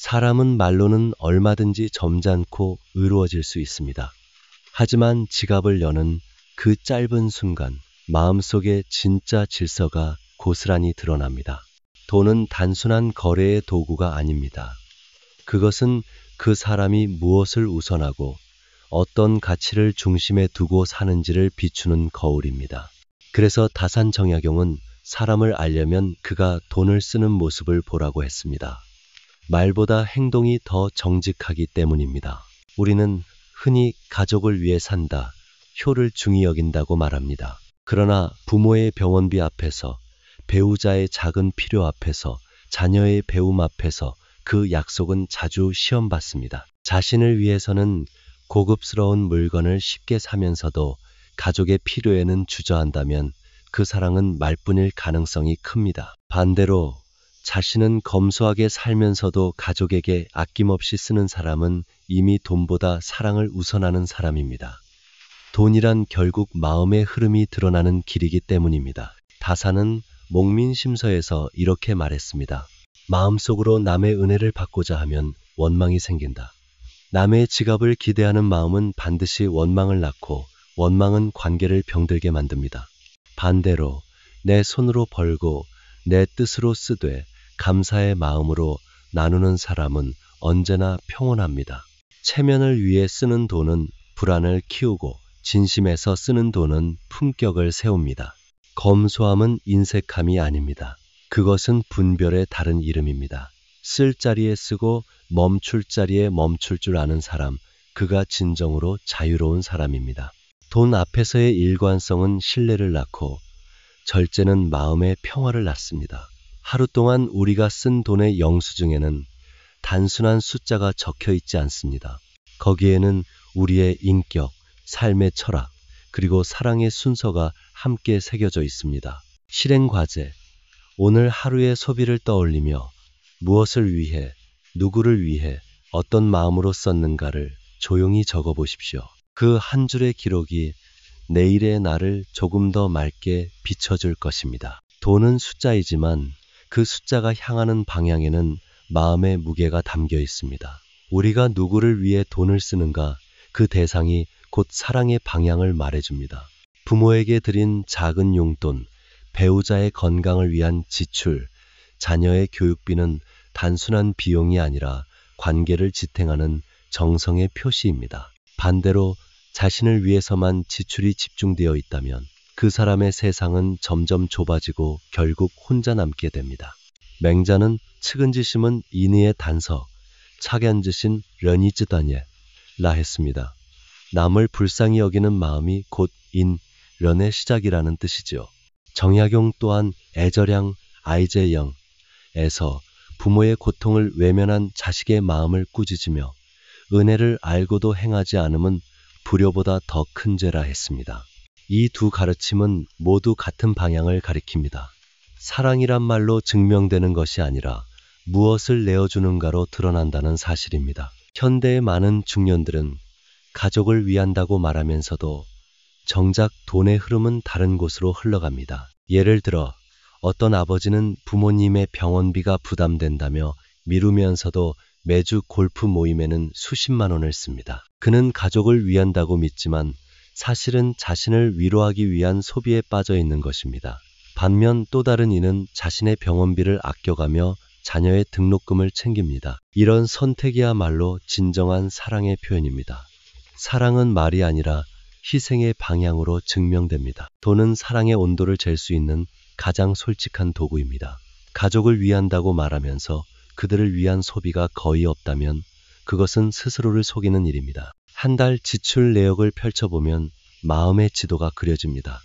사람은 말로는 얼마든지 점잖고 의로워질 수 있습니다. 하지만 지갑을 여는 그 짧은 순간 마음속의 진짜 질서가 고스란히 드러납니다. 돈은 단순한 거래의 도구가 아닙니다. 그것은 그 사람이 무엇을 우선하고 어떤 가치를 중심에 두고 사는지를 비추는 거울입니다. 그래서 다산정약용은 사람을 알려면 그가 돈을 쓰는 모습을 보라고 했습니다. 말보다 행동이 더 정직하기 때문입니다. 우리는 흔히 가족을 위해 산다, 효를 중히 여긴다고 말합니다. 그러나 부모의 병원비 앞에서, 배우자의 작은 필요 앞에서, 자녀의 배움 앞에서 그 약속은 자주 시험받습니다. 자신을 위해서는 고급스러운 물건을 쉽게 사면서도 가족의 필요에는 주저한다면 그 사랑은 말뿐일 가능성이 큽니다. 반대로 자신은 검소하게 살면서도 가족에게 아낌없이 쓰는 사람은 이미 돈보다 사랑을 우선하는 사람입니다. 돈이란 결국 마음의 흐름이 드러나는 길이기 때문입니다. 다산은 목민심서에서 이렇게 말했습니다. 마음속으로 남의 은혜를 받고자 하면 원망이 생긴다. 남의 지갑을 기대하는 마음은 반드시 원망을 낳고 원망은 관계를 병들게 만듭니다. 반대로 내 손으로 벌고 내 뜻으로 쓰되 감사의 마음으로 나누는 사람은 언제나 평온합니다. 체면을 위해 쓰는 돈은 불안을 키우고 진심에서 쓰는 돈은 품격을 세웁니다. 검소함은 인색함이 아닙니다. 그것은 분별의 다른 이름입니다. 쓸 자리에 쓰고 멈출 자리에 멈출 줄 아는 사람, 그가 진정으로 자유로운 사람입니다. 돈 앞에서의 일관성은 신뢰를 낳고 절제는 마음의 평화를 낳습니다. 하루 동안 우리가 쓴 돈의 영수증에는 단순한 숫자가 적혀 있지 않습니다. 거기에는 우리의 인격, 삶의 철학, 그리고 사랑의 순서가 함께 새겨져 있습니다. 실행 과제, 오늘 하루의 소비를 떠올리며 무엇을 위해, 누구를 위해, 어떤 마음으로 썼는가를 조용히 적어 보십시오. 그 한 줄의 기록이 내일의 나를 조금 더 맑게 비춰줄 것입니다. 돈은 숫자이지만 그 숫자가 향하는 방향에는 마음의 무게가 담겨 있습니다. 우리가 누구를 위해 돈을 쓰는가, 그 대상이 곧 사랑의 방향을 말해줍니다. 부모에게 드린 작은 용돈, 배우자의 건강을 위한 지출, 자녀의 교육비는 단순한 비용이 아니라 관계를 지탱하는 정성의 표시입니다. 반대로 자신을 위해서만 지출이 집중되어 있다면 그 사람의 세상은 점점 좁아지고 결국 혼자 남게 됩니다. 맹자는 측은지심은 인의의 단서, 착연지신 련이즈다니라 했습니다. 남을 불쌍히 여기는 마음이 곧 련의 시작이라는 뜻이지요. 정약용 또한 애절양 아이제영에서 부모의 고통을 외면한 자식의 마음을 꾸짖으며 은혜를 알고도 행하지 않음은 불효보다 더 큰 죄라 했습니다. 이 두 가르침은 모두 같은 방향을 가리킵니다. 사랑이란 말로 증명되는 것이 아니라 무엇을 내어주는가로 드러난다는 사실입니다. 현대의 많은 중년들은 가족을 위한다고 말하면서도 정작 돈의 흐름은 다른 곳으로 흘러갑니다. 예를 들어 어떤 아버지는 부모님의 병원비가 부담된다며 미루면서도 매주 골프 모임에는 수십만 원을 씁니다. 그는 가족을 위한다고 믿지만 사실은 자신을 위로하기 위한 소비에 빠져 있는 것입니다. 반면 또 다른 이는 자신의 병원비를 아껴가며 자녀의 등록금을 챙깁니다. 이런 선택이야말로 진정한 사랑의 표현입니다. 사랑은 말이 아니라 희생의 방향으로 증명됩니다. 돈은 사랑의 온도를 잴 수 있는 가장 솔직한 도구입니다. 가족을 위한다고 말하면서 그들을 위한 소비가 거의 없다면 그것은 스스로를 속이는 일입니다. 한 달 지출 내역을 펼쳐보면 마음의 지도가 그려집니다.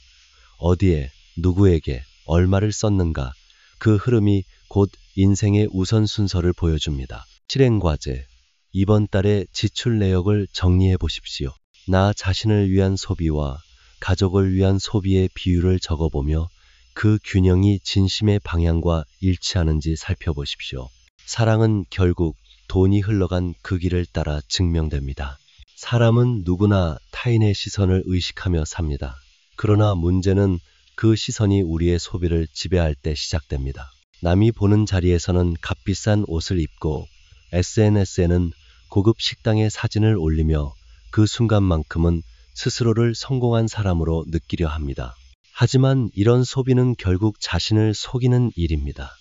어디에, 누구에게, 얼마를 썼는가, 그 흐름이 곧 인생의 우선순서를 보여줍니다. 실행과제, 이번 달의 지출 내역을 정리해 보십시오. 나 자신을 위한 소비와 가족을 위한 소비의 비율을 적어보며 그 균형이 진심의 방향과 일치하는지 살펴보십시오. 사랑은 결국 돈이 흘러간 그 길을 따라 증명됩니다. 사람은 누구나 타인의 시선을 의식하며 삽니다. 그러나 문제는 그 시선이 우리의 소비를 지배할 때 시작됩니다. 남이 보는 자리에서는 값비싼 옷을 입고 SNS에는 고급 식당의 사진을 올리며 그 순간만큼은 스스로를 성공한 사람으로 느끼려 합니다. 하지만 이런 소비는 결국 자신을 속이는 일입니다.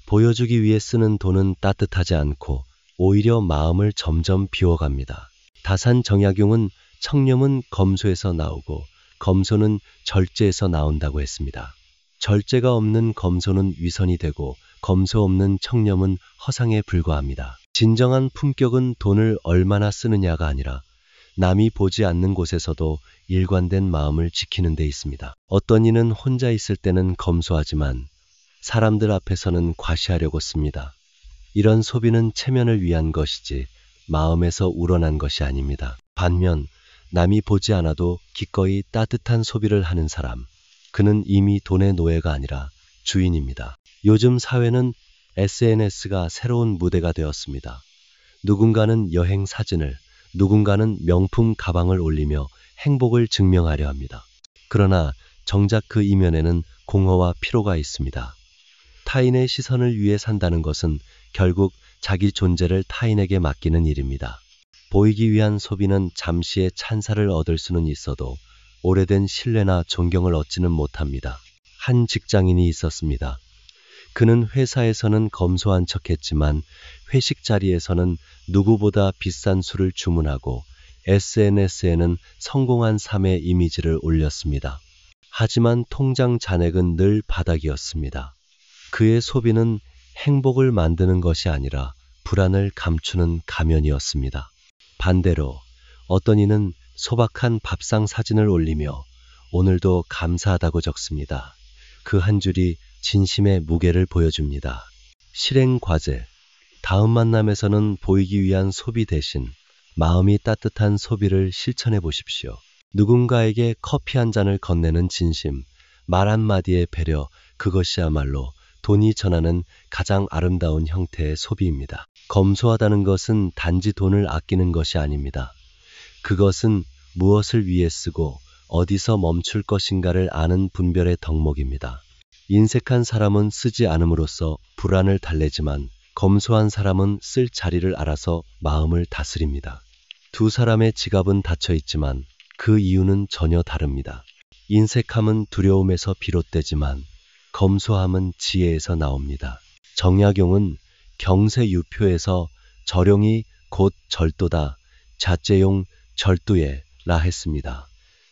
보여주기 위해 쓰는 돈은 따뜻하지 않고 오히려 마음을 점점 비워갑니다. 다산 정약용은 청렴은 검소에서 나오고 검소는 절제에서 나온다고 했습니다. 절제가 없는 검소는 위선이 되고 검소 없는 청렴은 허상에 불과합니다. 진정한 품격은 돈을 얼마나 쓰느냐가 아니라 남이 보지 않는 곳에서도 일관된 마음을 지키는 데 있습니다. 어떤 이는 혼자 있을 때는 검소하지만 사람들 앞에서는 과시하려고 씁니다. 이런 소비는 체면을 위한 것이지 마음에서 우러난 것이 아닙니다. 반면 남이 보지 않아도 기꺼이 따뜻한 소비를 하는 사람, 그는 이미 돈의 노예가 아니라 주인입니다. 요즘 사회는 SNS가 새로운 무대가 되었습니다. 누군가는 여행 사진을, 누군가는 명품 가방을 올리며 행복을 증명하려 합니다. 그러나 정작 그 이면에는 공허와 피로가 있습니다. 타인의 시선을 위해 산다는 것은 결국 자기 존재를 타인에게 맡기는 일입니다. 보이기 위한 소비는 잠시의 찬사를 얻을 수는 있어도 오래된 신뢰나 존경을 얻지는 못합니다. 한 직장인이 있었습니다. 그는 회사에서는 검소한 척했지만 회식 자리에서는 누구보다 비싼 술을 주문하고 SNS에는 성공한 삶의 이미지를 올렸습니다. 하지만 통장 잔액은 늘 바닥이었습니다. 그의 소비는 행복을 만드는 것이 아니라 불안을 감추는 가면이었습니다. 반대로 어떤 이는 소박한 밥상 사진을 올리며 오늘도 감사하다고 적습니다. 그 한 줄이 진심의 무게를 보여줍니다. 실행 과제. 다음 만남에서는 보이기 위한 소비 대신 마음이 따뜻한 소비를 실천해 보십시오. 누군가에게 커피 한 잔을 건네는 진심, 말 한마디의 배려, 그것이야말로 돈이 전하는 가장 아름다운 형태의 소비입니다. 검소하다는 것은 단지 돈을 아끼는 것이 아닙니다. 그것은 무엇을 위해 쓰고 어디서 멈출 것인가를 아는 분별의 덕목입니다. 인색한 사람은 쓰지 않음으로써 불안을 달래지만 검소한 사람은 쓸 자리를 알아서 마음을 다스립니다. 두 사람의 지갑은 닫혀 있지만 그 이유는 전혀 다릅니다. 인색함은 두려움에서 비롯되지만 검소함은 지혜에서 나옵니다. 정약용은 경세유표에서 절용이 곧 절도다, 자제용 절두예라 했습니다.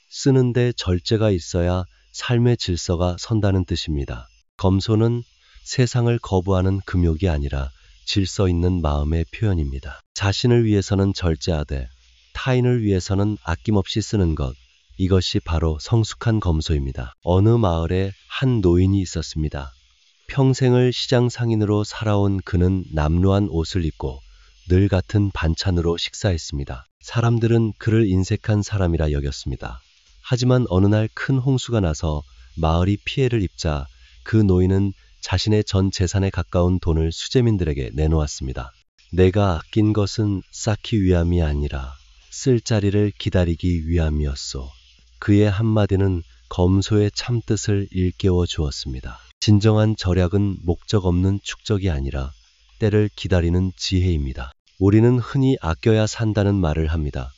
쓰는데 절제가 있어야 삶의 질서가 선다는 뜻입니다. 검소는 세상을 거부하는 금욕이 아니라 질서 있는 마음의 표현입니다. 자신을 위해서는 절제하되 타인을 위해서는 아낌없이 쓰는 것, 이것이 바로 성숙한 검소입니다. 어느 마을에 한 노인이 있었습니다. 평생을 시장 상인으로 살아온 그는 남루한 옷을 입고 늘 같은 반찬으로 식사했습니다. 사람들은 그를 인색한 사람이라 여겼습니다. 하지만 어느 날 큰 홍수가 나서 마을이 피해를 입자 그 노인은 자신의 전 재산에 가까운 돈을 수재민들에게 내놓았습니다. 내가 아낀 것은 쌓기 위함이 아니라 쓸 자리를 기다리기 위함이었소. 그의 한마디는 검소의 참뜻을 일깨워 주었습니다. 진정한 절약은 목적 없는 축적이 아니라 때를 기다리는 지혜입니다. 우리는 흔히 아껴야 산다는 말을 합니다.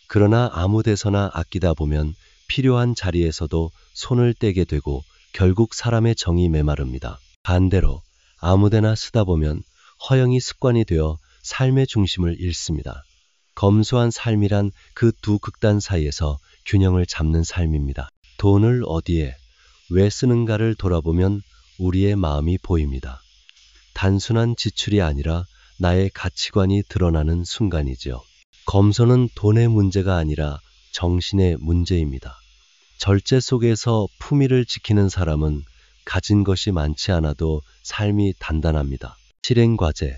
그러나 아무 데서나 아끼다 보면 필요한 자리에서도 손을 떼게 되고 결국 사람의 정이 메마릅니다. 반대로 아무데나 쓰다 보면 허영이 습관이 되어 삶의 중심을 잃습니다. 검소한 삶이란 그 두 극단 사이에서 균형을 잡는 삶입니다. 돈을 어디에, 왜 쓰는가를 돌아보면 우리의 마음이 보입니다. 단순한 지출이 아니라 나의 가치관이 드러나는 순간이죠. 검소는 돈의 문제가 아니라 정신의 문제입니다. 절제 속에서 품위를 지키는 사람은 가진 것이 많지 않아도 삶이 단단합니다. 실행 과제.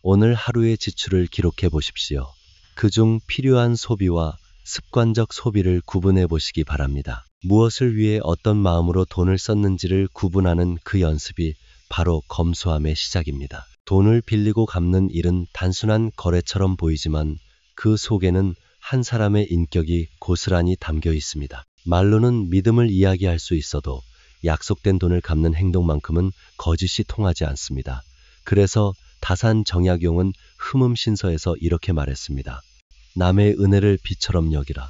오늘 하루의 지출을 기록해 보십시오. 그중 필요한 소비와 습관적 소비를 구분해 보시기 바랍니다. 무엇을 위해 어떤 마음으로 돈을 썼는지를 구분하는 그 연습이 바로 검소함의 시작입니다. 돈을 빌리고 갚는 일은 단순한 거래처럼 보이지만 그 속에는 한 사람의 인격이 고스란히 담겨 있습니다. 말로는 믿음을 이야기할 수 있어도 약속된 돈을 갚는 행동만큼은 거짓이 통하지 않습니다. 그래서 다산 정약용은 흠음신서에서 이렇게 말했습니다. 남의 은혜를 비처럼 여기라.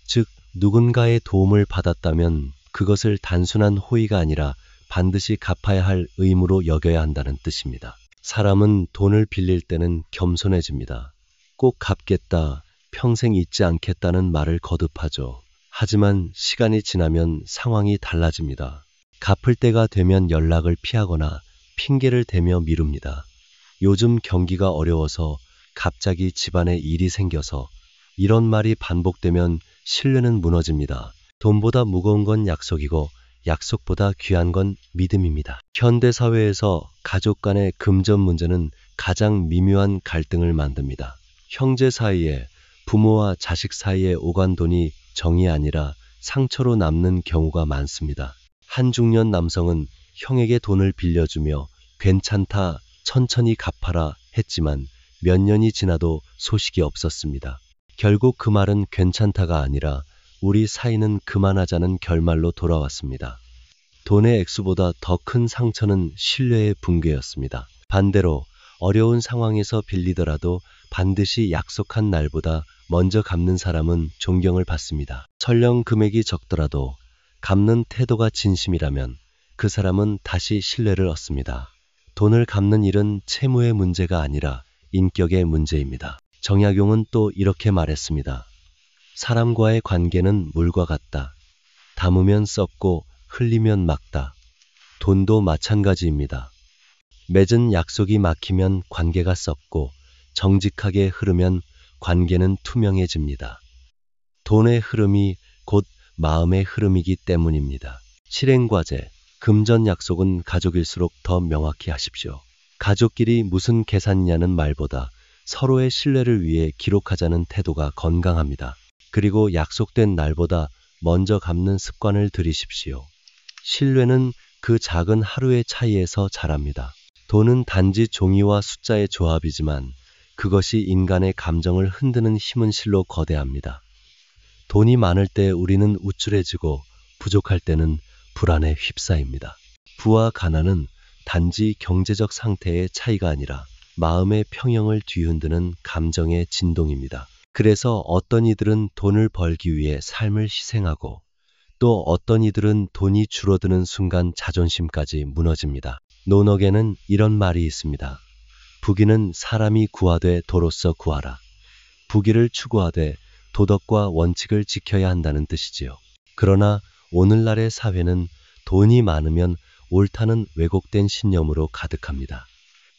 즉, 누군가의 도움을 받았다면 그것을 단순한 호의가 아니라 반드시 갚아야 할 의무로 여겨야 한다는 뜻입니다. 사람은 돈을 빌릴 때는 겸손해집니다. 꼭 갚겠다, 평생 잊지 않겠다는 말을 거듭하죠. 하지만 시간이 지나면 상황이 달라집니다. 갚을 때가 되면 연락을 피하거나 핑계를 대며 미룹니다. 요즘 경기가 어려워서, 갑자기 집안에 일이 생겨서, 이런 말이 반복되면 신뢰는 무너집니다. 돈보다 무거운 건 약속이고 약속보다 귀한 건 믿음입니다. 현대사회에서 가족 간의 금전 문제는 가장 미묘한 갈등을 만듭니다. 형제 사이에, 부모와 자식 사이에 오간 돈이 정이 아니라 상처로 남는 경우가 많습니다. 한 중년 남성은 형에게 돈을 빌려주며 괜찮다, 천천히 갚아라 했지만 몇 년이 지나도 소식이 없었습니다. 결국 그 말은 괜찮다가 아니라 우리 사이는 그만하자는 결말로 돌아왔습니다. 돈의 액수보다 더 큰 상처는 신뢰의 붕괴였습니다. 반대로 어려운 상황에서 빌리더라도 반드시 약속한 날보다 먼저 갚는 사람은 존경을 받습니다. 설령 금액이 적더라도 갚는 태도가 진심이라면 그 사람은 다시 신뢰를 얻습니다. 돈을 갚는 일은 채무의 문제가 아니라 인격의 문제입니다. 정약용은 또 이렇게 말했습니다. 사람과의 관계는 물과 같다. 담으면 썩고 흘리면 막다. 돈도 마찬가지입니다. 맺은 약속이 막히면 관계가 썩고 정직하게 흐르면 관계는 투명해집니다. 돈의 흐름이 곧 마음의 흐름이기 때문입니다. 실행과제, 금전 약속은 가족일수록 더 명확히 하십시오. 가족끼리 무슨 계산이냐는 말보다 서로의 신뢰를 위해 기록하자는 태도가 건강합니다. 그리고 약속된 날보다 먼저 갚는 습관을 들이십시오. 신뢰는 그 작은 하루의 차이에서 자랍니다. 돈은 단지 종이와 숫자의 조합이지만 그것이 인간의 감정을 흔드는 힘은 실로 거대합니다. 돈이 많을 때 우리는 우쭐해지고 부족할 때는 불안에 휩싸입니다. 부와 가난은 단지 경제적 상태의 차이가 아니라 마음의 평형을 뒤흔드는 감정의 진동입니다. 그래서 어떤 이들은 돈을 벌기 위해 삶을 희생하고 또 어떤 이들은 돈이 줄어드는 순간 자존심까지 무너집니다. 논어에는 이런 말이 있습니다. 부귀는 사람이 구하되 도로써 구하라. 부귀를 추구하되 도덕과 원칙을 지켜야 한다는 뜻이지요. 그러나 오늘날의 사회는 돈이 많으면 옳다는 왜곡된 신념으로 가득합니다.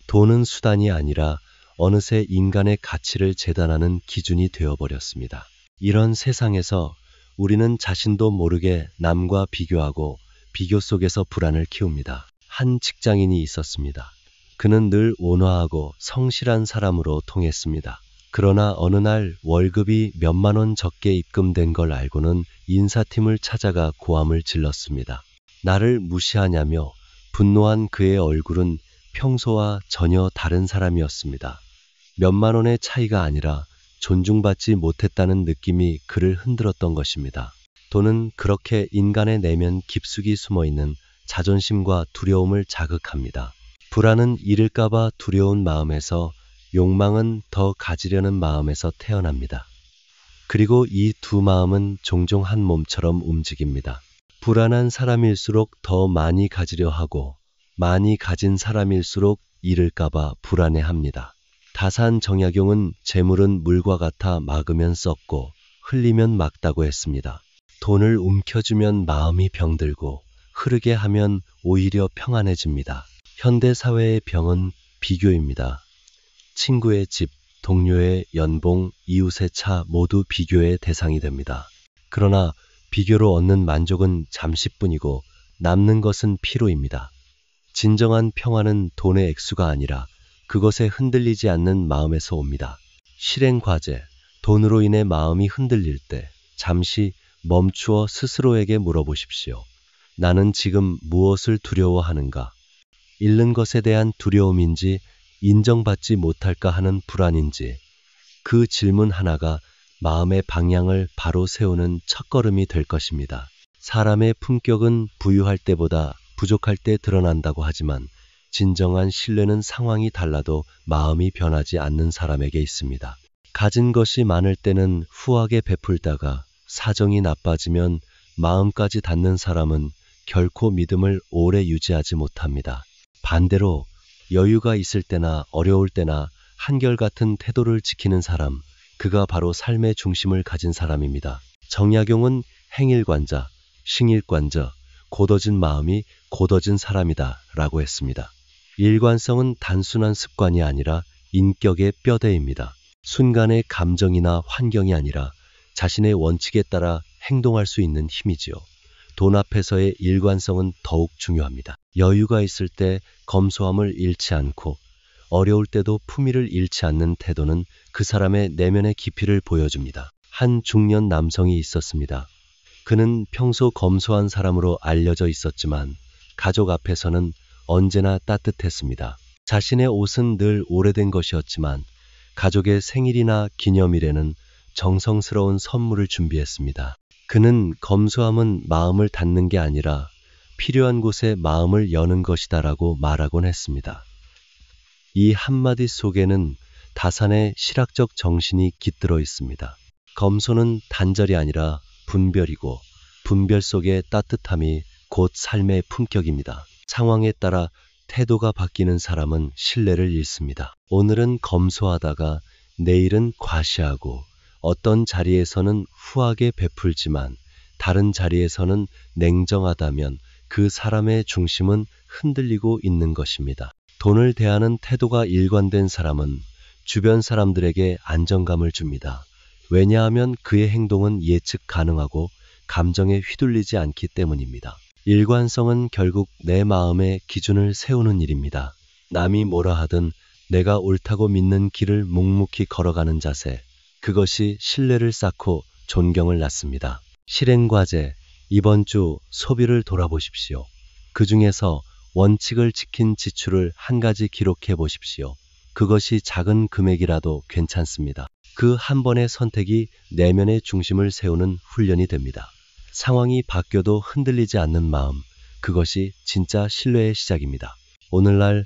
돈은 수단이 아니라 어느새 인간의 가치를 재단하는 기준이 되어버렸습니다. 이런 세상에서 우리는 자신도 모르게 남과 비교하고 비교 속에서 불안을 키웁니다. 한 직장인이 있었습니다. 그는 늘 온화하고 성실한 사람으로 통했습니다. 그러나 어느 날 월급이 몇만 원 적게 입금된 걸 알고는 인사팀을 찾아가 고함을 질렀습니다. 나를 무시하냐며 분노한 그의 얼굴은 평소와 전혀 다른 사람이었습니다. 몇만 원의 차이가 아니라 존중받지 못했다는 느낌이 그를 흔들었던 것입니다. 돈은 그렇게 인간의 내면 깊숙이 숨어있는 자존심과 두려움을 자극합니다. 불안은 잃을까봐 두려운 마음에서, 욕망은 더 가지려는 마음에서 태어납니다. 그리고 이 두 마음은 종종 한 몸처럼 움직입니다. 불안한 사람일수록 더 많이 가지려 하고 많이 가진 사람일수록 잃을까봐 불안해합니다. 다산 정약용은 재물은 물과 같아 막으면 썩고 흘리면 막다고 했습니다. 돈을 움켜쥐면 마음이 병들고 흐르게 하면 오히려 평안해집니다. 현대사회의 병은 비교입니다. 친구의 집, 동료의 연봉, 이웃의 차 모두 비교의 대상이 됩니다. 그러나 비교로 얻는 만족은 잠시뿐이고 남는 것은 피로입니다. 진정한 평안은 돈의 액수가 아니라 그것에 흔들리지 않는 마음에서 옵니다. 실행과제, 돈으로 인해 마음이 흔들릴 때 잠시 멈추어 스스로에게 물어보십시오. 나는 지금 무엇을 두려워하는가? 잃는 것에 대한 두려움인지 인정받지 못할까 하는 불안인지, 그 질문 하나가 마음의 방향을 바로 세우는 첫걸음이 될 것입니다. 사람의 품격은 부유할 때보다 부족할 때 드러난다고 하지만 진정한 신뢰는 상황이 달라도 마음이 변하지 않는 사람에게 있습니다. 가진 것이 많을 때는 후하게 베풀다가 사정이 나빠지면 마음까지 닫는 사람은 결코 믿음을 오래 유지하지 못합니다. 반대로 여유가 있을 때나 어려울 때나 한결같은 태도를 지키는 사람, 그가 바로 삶의 중심을 가진 사람입니다. 정약용은 행일관자, 싱일관저, 곧어진 마음이 곧어진 사람이다 라고 했습니다. 일관성은 단순한 습관이 아니라 인격의 뼈대입니다. 순간의 감정이나 환경이 아니라 자신의 원칙에 따라 행동할 수 있는 힘이지요. 돈 앞에서의 일관성은 더욱 중요합니다. 여유가 있을 때 검소함을 잃지 않고 어려울 때도 품위를 잃지 않는 태도는 그 사람의 내면의 깊이를 보여줍니다. 한 중년 남성이 있었습니다. 그는 평소 검소한 사람으로 알려져 있었지만 가족 앞에서는 언제나 따뜻했습니다. 자신의 옷은 늘 오래된 것이었지만 가족의 생일이나 기념일에는 정성스러운 선물을 준비했습니다. 그는 검소함은 마음을 닫는 게 아니라 필요한 곳에 마음을 여는 것이다라고 말하곤 했습니다. 이 한마디 속에는 다산의 실학적 정신이 깃들어 있습니다. 검소는 단절이 아니라 분별이고 분별 속의 따뜻함이 곧 삶의 품격입니다. 상황에 따라 태도가 바뀌는 사람은 신뢰를 잃습니다. 오늘은 검소하다가 내일은 과시하고 어떤 자리에서는 후하게 베풀지만 다른 자리에서는 냉정하다면 그 사람의 중심은 흔들리고 있는 것입니다. 돈을 대하는 태도가 일관된 사람은 주변 사람들에게 안정감을 줍니다. 왜냐하면 그의 행동은 예측 가능하고 감정에 휘둘리지 않기 때문입니다. 일관성은 결국 내 마음의 기준을 세우는 일입니다. 남이 뭐라 하든 내가 옳다고 믿는 길을 묵묵히 걸어가는 자세, 그것이 신뢰를 쌓고 존경을 낳습니다. 실행과제, 이번 주 소비를 돌아보십시오. 그 중에서 원칙을 지킨 지출을 한 가지 기록해 보십시오. 그것이 작은 금액이라도 괜찮습니다. 그 한 번의 선택이 내면의 중심을 세우는 훈련이 됩니다. 상황이 바뀌어도 흔들리지 않는 마음, 그것이 진짜 신뢰의 시작입니다. 오늘날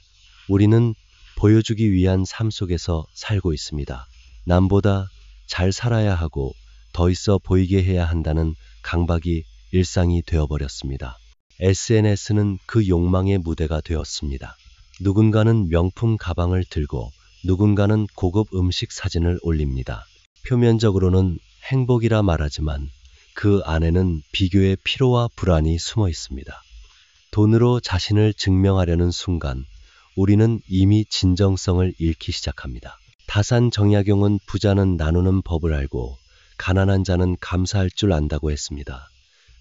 우리는 보여주기 위한 삶 속에서 살고 있습니다. 남보다 잘 살아야 하고 더 있어 보이게 해야 한다는 강박이 일상이 되어버렸습니다. SNS는 그 욕망의 무대가 되었습니다. 누군가는 명품 가방을 들고 누군가는 고급 음식 사진을 올립니다. 표면적으로는 행복이라 말하지만 그 안에는 비교의 피로와 불안이 숨어 있습니다. 돈으로 자신을 증명하려는 순간 우리는 이미 진정성을 잃기 시작합니다. 다산 정약용은 부자는 나누는 법을 알고 가난한 자는 감사할 줄 안다고 했습니다.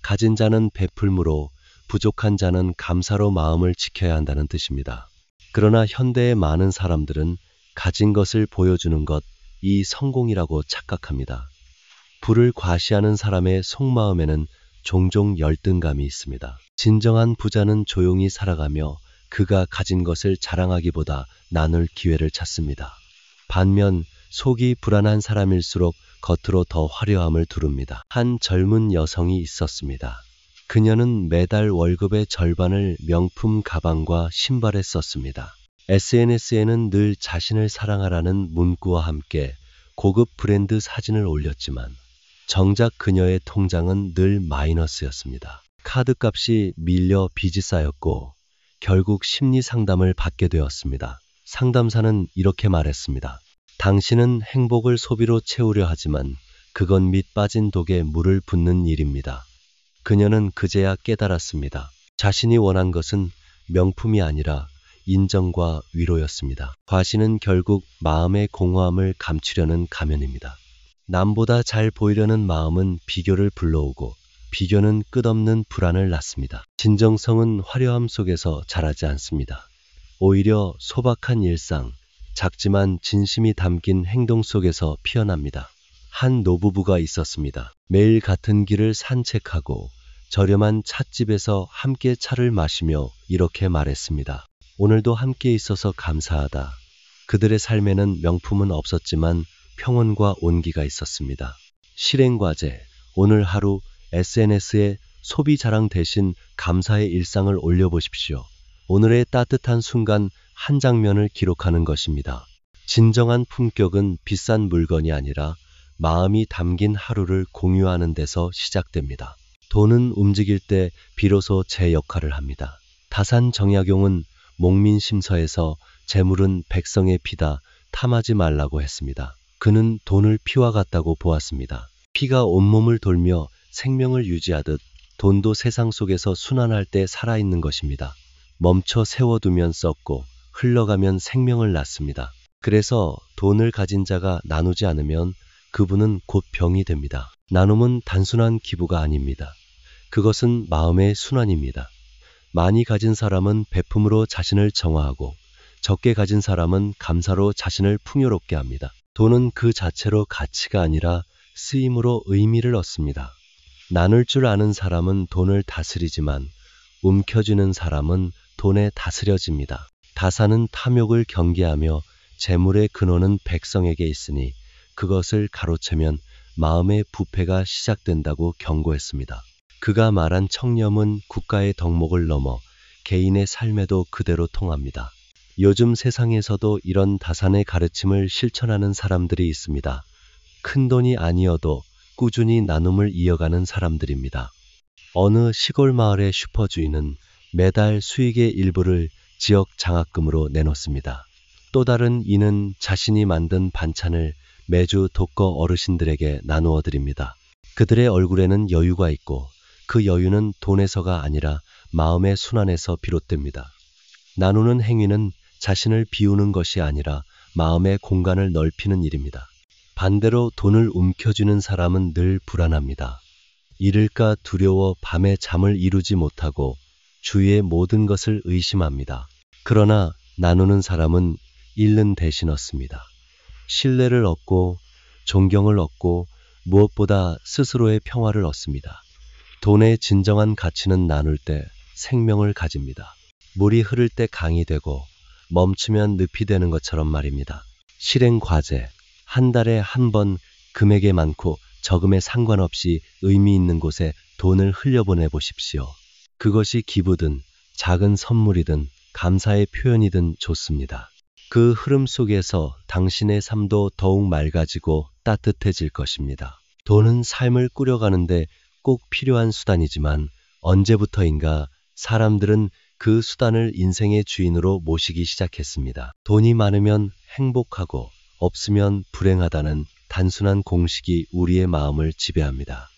가진 자는 베풀므로 부족한 자는 감사로 마음을 지켜야 한다는 뜻입니다. 그러나 현대의 많은 사람들은 가진 것을 보여주는 것, 이 성공이라고 착각합니다. 부를 과시하는 사람의 속마음에는 종종 열등감이 있습니다. 진정한 부자는 조용히 살아가며 그가 가진 것을 자랑하기보다 나눌 기회를 찾습니다. 반면 속이 불안한 사람일수록 겉으로 더 화려함을 두릅니다. 한 젊은 여성이 있었습니다. 그녀는 매달 월급의 절반을 명품 가방과 신발에 썼습니다. SNS에는 늘 자신을 사랑하라는 문구와 함께 고급 브랜드 사진을 올렸지만 정작 그녀의 통장은 늘 마이너스였습니다. 카드값이 밀려 빚이 쌓였고 결국 심리 상담을 받게 되었습니다. 상담사는 이렇게 말했습니다. 당신은 행복을 소비로 채우려 하지만 그건 밑 빠진 독에 물을 붓는 일입니다. 그녀는 그제야 깨달았습니다. 자신이 원한 것은 명품이 아니라 인정과 위로였습니다. 과시는 결국 마음의 공허함을 감추려는 가면입니다. 남보다 잘 보이려는 마음은 비교를 불러오고 비교는 끝없는 불안을 낳습니다. 진정성은 화려함 속에서 자라지 않습니다. 오히려 소박한 일상, 작지만 진심이 담긴 행동 속에서 피어납니다. 한 노부부가 있었습니다. 매일 같은 길을 산책하고 저렴한 찻집에서 함께 차를 마시며 이렇게 말했습니다. 오늘도 함께 있어서 감사하다. 그들의 삶에는 명품은 없었지만 평온과 온기가 있었습니다. 실행과제, 오늘 하루 SNS에 소비 자랑 대신 감사의 일상을 올려보십시오. 오늘의 따뜻한 순간 한 장면을 기록하는 것입니다. 진정한 품격은 비싼 물건이 아니라 마음이 담긴 하루를 공유하는 데서 시작됩니다. 돈은 움직일 때 비로소 제 역할을 합니다. 다산 정약용은 목민심서에서 재물은 백성의 피다 탐하지 말라고 했습니다. 그는 돈을 피와 같다고 보았습니다. 피가 온몸을 돌며 생명을 유지하듯 돈도 세상 속에서 순환할 때 살아있는 것입니다. 멈춰 세워두면 썩고 흘러가면 생명을 낳습니다. 그래서 돈을 가진 자가 나누지 않으면 그분은 곧 병이 됩니다. 나눔은 단순한 기부가 아닙니다. 그것은 마음의 순환입니다. 많이 가진 사람은 베품으로 자신을 정화하고 적게 가진 사람은 감사로 자신을 풍요롭게 합니다. 돈은 그 자체로 가치가 아니라 쓰임으로 의미를 얻습니다. 나눌 줄 아는 사람은 돈을 다스리지만 움켜쥐는 사람은 돈에 다스려집니다. 다산은 탐욕을 경계하며 재물의 근원은 백성에게 있으니 그것을 가로채면 마음의 부패가 시작된다고 경고했습니다. 그가 말한 청렴은 국가의 덕목을 넘어 개인의 삶에도 그대로 통합니다. 요즘 세상에서도 이런 다산의 가르침을 실천하는 사람들이 있습니다. 큰 돈이 아니어도 꾸준히 나눔을 이어가는 사람들입니다. 어느 시골 마을의 슈퍼주인은 매달 수익의 일부를 지역 장학금으로 내놓습니다. 또 다른 이는 자신이 만든 반찬을 매주 독거 어르신들에게 나누어 드립니다. 그들의 얼굴에는 여유가 있고 그 여유는 돈에서가 아니라 마음의 순환에서 비롯됩니다. 나누는 행위는 자신을 비우는 것이 아니라 마음의 공간을 넓히는 일입니다. 반대로 돈을 움켜쥐는 사람은 늘 불안합니다. 잃을까 두려워 밤에 잠을 이루지 못하고 주위의 모든 것을 의심합니다. 그러나 나누는 사람은 잃는 대신 얻습니다. 신뢰를 얻고 존경을 얻고 무엇보다 스스로의 평화를 얻습니다. 돈의 진정한 가치는 나눌 때 생명을 가집니다. 물이 흐를 때 강이 되고 멈추면 늪이 되는 것처럼 말입니다. 실행 과제, 한 달에 한 번 금액에 많고 적음에 상관없이 의미 있는 곳에 돈을 흘려보내 보십시오. 그것이 기부든 작은 선물이든 감사의 표현이든 좋습니다. 그 흐름 속에서 당신의 삶도 더욱 맑아지고 따뜻해질 것입니다. 돈은 삶을 꾸려가는데 꼭 필요한 수단이지만 언제부터인가 사람들은 그 수단을 인생의 주인으로 모시기 시작했습니다. 돈이 많으면 행복하고 없으면 불행하다는 단순한 공식이 우리의 마음을 지배합니다.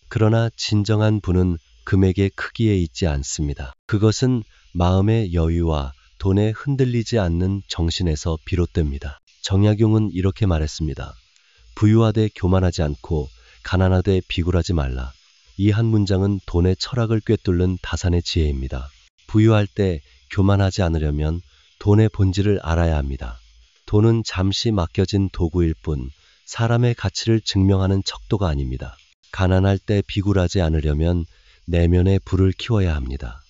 그러나 진정한 부는 금액의 크기에 있지 않습니다. 그것은 마음의 여유와 돈에 흔들리지 않는 정신에서 비롯됩니다. 정약용은 이렇게 말했습니다. 부유하되 교만하지 않고 가난하되 비굴하지 말라. 이 한 문장은 돈의 철학을 꿰뚫는 다산의 지혜입니다. 부유할 때 교만하지 않으려면 돈의 본질을 알아야 합니다. 돈은 잠시 맡겨진 도구일 뿐 사람의 가치를 증명하는 척도가 아닙니다. 가난할 때 비굴하지 않으려면 내면의 불을 키워야 합니다.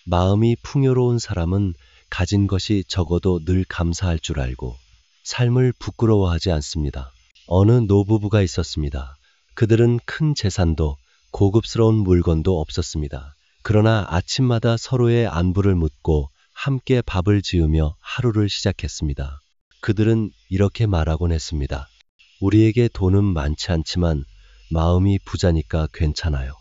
마음이 풍요로운 사람은 가진 것이 적어도 늘 감사할 줄 알고 삶을 부끄러워하지 않습니다. 어느 노부부가 있었습니다. 그들은 큰 재산도 고급스러운 물건도 없었습니다. 그러나 아침마다 서로의 안부를 묻고 함께 밥을 지으며 하루를 시작했습니다. 그들은 이렇게 말하곤 했습니다. 우리에게 돈은 많지 않지만 마음이 부자니까 괜찮아요.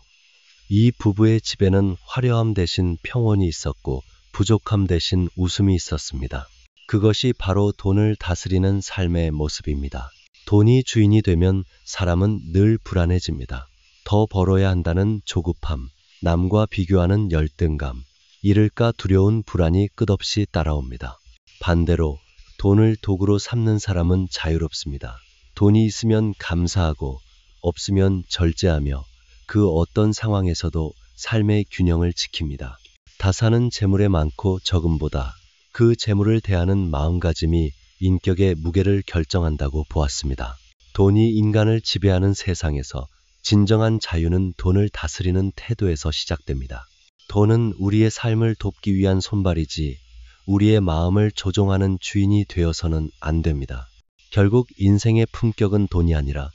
이 부부의 집에는 화려함 대신 평온이 있었고 부족함 대신 웃음이 있었습니다. 그것이 바로 돈을 다스리는 삶의 모습입니다. 돈이 주인이 되면 사람은 늘 불안해집니다. 더 벌어야 한다는 조급함, 남과 비교하는 열등감, 잃을까 두려운 불안이 끝없이 따라옵니다. 반대로 돈을 도구로 삼는 사람은 자유롭습니다. 돈이 있으면 감사하고 없으면 절제하며 그 어떤 상황에서도 삶의 균형을 지킵니다. 다산은 재물에 많고 적음보다 그 재물을 대하는 마음가짐이 인격의 무게를 결정한다고 보았습니다. 돈이 인간을 지배하는 세상에서 진정한 자유는 돈을 다스리는 태도에서 시작됩니다. 돈은 우리의 삶을 돕기 위한 손발이지 우리의 마음을 조종하는 주인이 되어서는 안 됩니다. 결국 인생의 품격은 돈이 아니라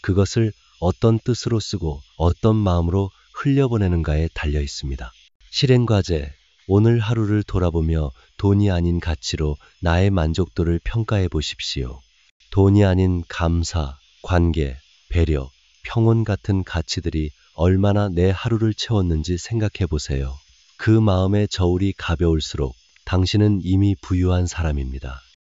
그것을 어떤 뜻으로 쓰고 어떤 마음으로 흘려보내는가에 달려 있습니다. 실행과제, 오늘 하루를 돌아보며 돈이 아닌 가치로 나의 만족도를 평가해 보십시오. 돈이 아닌 감사, 관계, 배려, 평온 같은 가치들이 얼마나 내 하루를 채웠는지 생각해 보세요. 그 마음의 저울이 가벼울수록 당신은 이미 부유한 사람입니다.